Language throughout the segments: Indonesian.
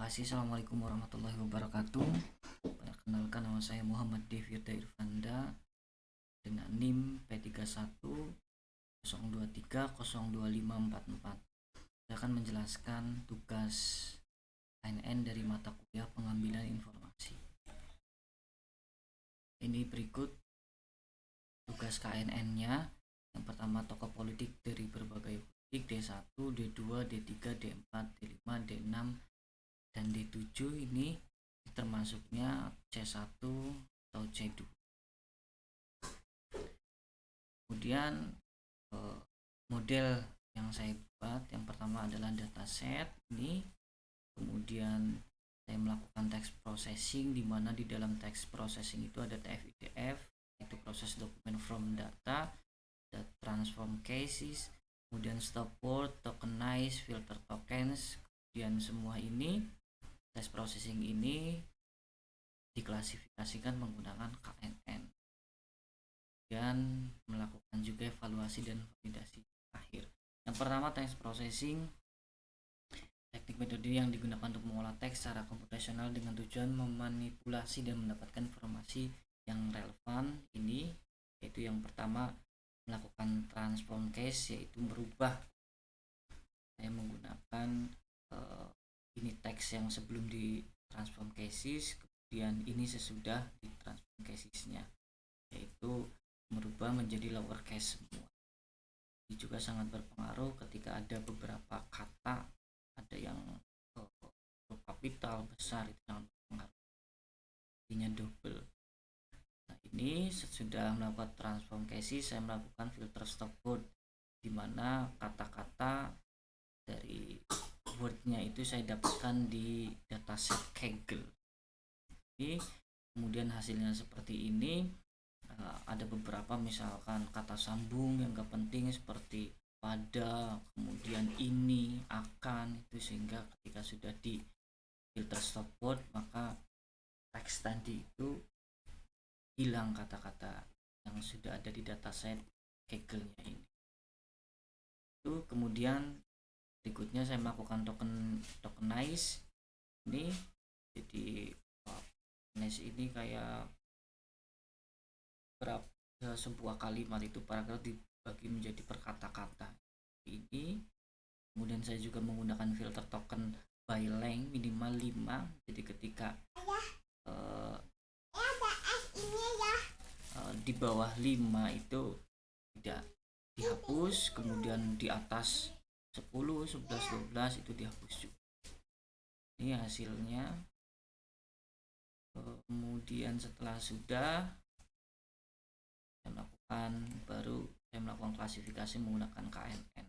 kasih. Assalamualaikum warahmatullahi wabarakatuh. Perkenalkan, nama saya Muhammad Devirda Irfanda dengan NIM P31 023 02544. Saya akan menjelaskan tugas KNN dari mata kuliah pengambilan informasi. Ini berikut tugas KNN-nya. Yang pertama, tokoh politik dari berbagai politik D1, D2, D3, D4, D5, D6, dan D7 ini termasuknya C1 atau C2. Kemudian model yang saya buat yang pertama adalah dataset ini. Kemudian saya melakukan text processing, di mana di dalam text processing itu ada TF-IDF, itu proses dokumen from data, transform cases, kemudian stop word, tokenize, filter tokens. Kemudian semua ini text processing ini diklasifikasikan menggunakan KNN dan melakukan juga evaluasi dan validasi akhir. Yang pertama, text processing. Teknik metode yang digunakan untuk mengolah teks secara komputasional dengan tujuan memanipulasi dan mendapatkan informasi yang relevan ini, yaitu yang pertama melakukan transform case, yaitu merubah. Saya menggunakan ini teks yang sebelum di transform cases, kemudian ini sesudah di transform casesnya, yaitu merubah menjadi lower case semua. Ini juga sangat berpengaruh ketika ada beberapa kata, ada yang kapital besar, itu sangat berpengaruh, artinya double. Nah, ini sesudah melakukan transform cases, saya melakukan filter stop word, di mana kata-kata dari wordnya itu saya dapatkan di dataset Kaggle. Kemudian hasilnya seperti ini. Ada beberapa, misalkan kata sambung yang gak penting seperti pada, kemudian ini, akan, itu sehingga ketika sudah di filter stop word maka teks tadi itu hilang kata-kata yang sudah ada di dataset Kaggle-nya ini. Itu kemudian berikutnya saya melakukan tokenize ini. Jadi tokenize ini kayak sebuah kalimat itu paragraf dibagi menjadi per kata-kata ini. Kemudian saya juga menggunakan filter token by length minimal 5. Jadi ketika di bawah 5 itu tidak dihapus, kemudian di atas 10, 11, 12 itu dihapus juga. Ini hasilnya. Kemudian setelah sudah saya melakukan klasifikasi menggunakan KNN.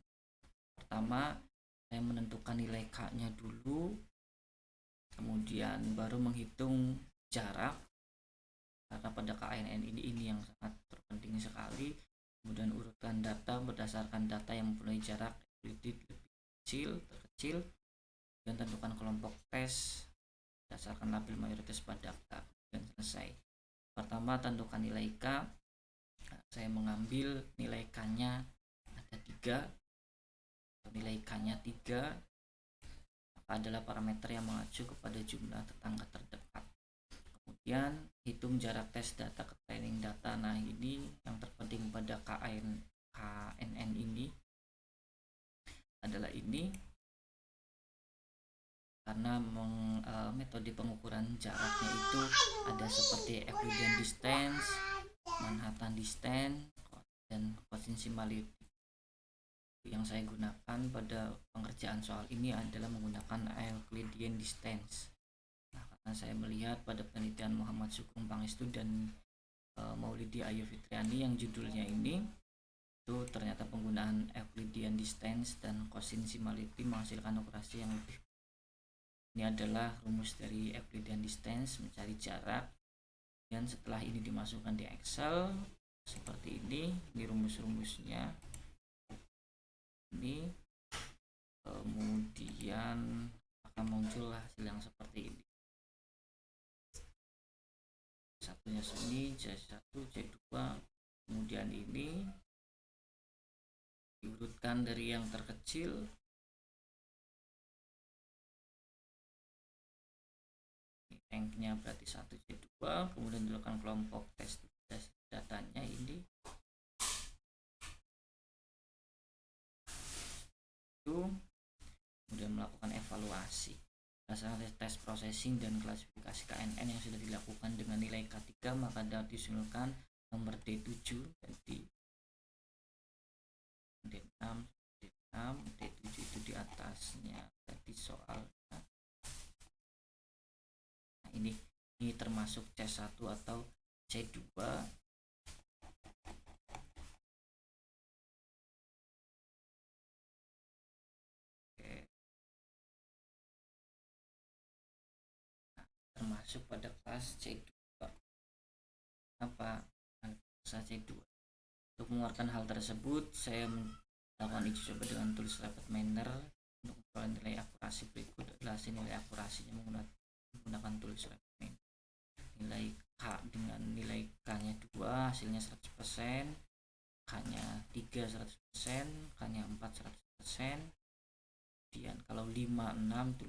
Pertama, saya menentukan nilai K-nya dulu, kemudian baru menghitung jarak, karena pada KNN ini yang sangat terpenting sekali. Kemudian urutkan data berdasarkan data yang mempunyai jarak lebih terkecil, dan tentukan kelompok tes berdasarkan label mayoritas pada daftar, dan selesai. Pertama, tentukan nilai K. Saya mengambil nilai K-nya ada 3. Nilai K-nya 3 adalah parameter yang mengacu kepada jumlah tetangga terdekat. Kemudian hitung jarak tes data ke training data. Nah, ini yang terpenting pada KNN ini adalah ini, karena metode pengukuran jaraknya itu ada seperti Euclidean distance, Manhattan distance, dan proximity. Yang saya gunakan pada pengerjaan soal ini adalah menggunakan Euclidean distance. Nah, karena saya melihat pada penelitian Muhammad Sugeng Pangestu dan Maulidi Ayu Fitriani yang judulnya ini, itu ternyata penggunaan Euclidean distance dan cosine-similarity menghasilkan operasi yang lebih. Ini adalah rumus dari Euclidean distance, mencari jarak. Dan setelah ini dimasukkan di Excel seperti ini rumus-rumusnya ini, kemudian akan muncul hasil yang seperti ini. Satunya sini C1, C2, kemudian ini diurutkan dari yang terkecil ranknya berarti 1 C2, kemudian dilakukan kelompok tes datanya ini itu, kemudian melakukan evaluasi berdasarkan tes processing dan klasifikasi KNN yang sudah dilakukan dengan nilai K3, maka dapat diusulkan nomor D7 jadi D6 D7 itu di atasnya jadi soalnya. Nah, ini termasuk C1 atau C2. Termasuk pada kelas C2. Apa kelas C2? Untuk mengeluarkan hal tersebut, saya melakukan uji coba dengan tools rapid manner. Untuk mengeluarkan nilai akurasi berikut adalah hasil nilai akurasinya menggunakan tools rapid manner. Nilai K dengan nilai K-nya 2, hasilnya 100%, K-nya 3 100%, K-nya 4 100%. Kemudian kalau 5 6 itu